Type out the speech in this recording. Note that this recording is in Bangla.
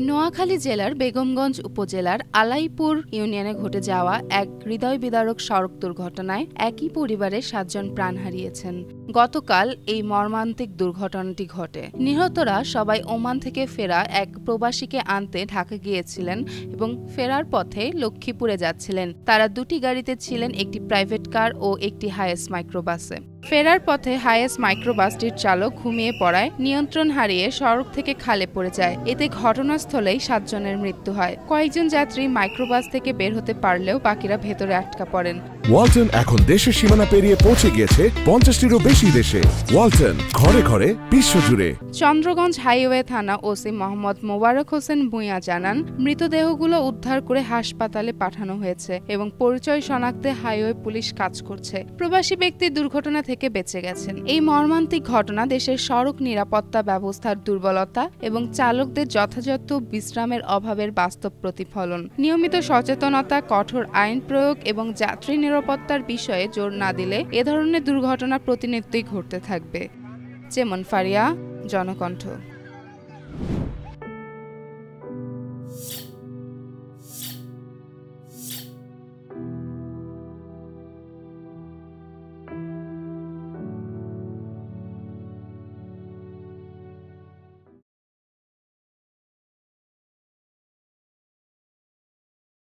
নোয়াখালী জেলার বেগমগঞ্জ উপজেলার আলাইপুর ইউনিয়নে ঘটে যাওয়া এক হৃদয় বিদারক সড়ক দুর্ঘটনায় একই পরিবারের 7 জন প্রাণ হারিয়েছেন। গতকাল এই মর্মান্তিক দুর্ঘটনাটি ঘটে। নিহতরা সবাই ওমান থেকে ফেরা এক প্রবাসীকে আনতে ঢাকা গিয়েছিলেন এবং ফেরার পথে লক্ষ্মীপুরে যাচ্ছিলেন। তারা দুটি গাড়িতে ছিলেন, একটি প্রাইভেট কার ও একটি হায়েস মাইক্রোবাসে। ফেরার পথে হায়েস মাইক্রোবাসটির চালক ঘুমিয়ে পড়ায় নিয়ন্ত্রণ হারিয়ে সড়ক থেকে খালে পড়ে যায়। এতে ঘটনাস্থলেই 7 জনের মৃত্যু হয়। কয়েকজন যাত্রী মাইক্রোবাস থেকে বের হতে পারলেও বাকিরা ভেতরে আটকা পড়েন। ওয়ালটন এখন দেশের সীমানা পেরিয়ে পৌঁছে গিয়েছে 50টিরও বেশি দেশে। ওয়ালটন, ঘরে ঘরে, বিশ্বজুড়ে। চন্দ্রগঞ্জ হাইওয়ে থানা ওসি মোহাম্মদ মোবারক হোসেন ভূঁইয়া জানান, মৃতদেহগুলো উদ্ধার করে হাসপাতালে পাঠানো হয়েছে এবং পরিচয় শনাক্তে হাইওয়ে পুলিশ কাজ করছে। প্রবাসী ব্যক্তি দুর্ঘটনা থেকে বেঁচে গেছেন। এই মর্মান্তিক ঘটনা দেশের সড়ক নিরাপত্তা ব্যবস্থার দুর্বলতা এবং চালকদের যথাযথ বিশ্রামের অভাবের বাস্তব প্রতিফলন। নিয়মিত সচেতনতা, কঠোর আইন প্রয়োগ এবং যাত্রী নিরাপত্তার বিষয়ে জোর না দিলে এ ধরনের দুর্ঘটনা প্রতিনিয়তই ঘটতে থাকবে। যেমন ফারিয়া, জনকণ্ঠ।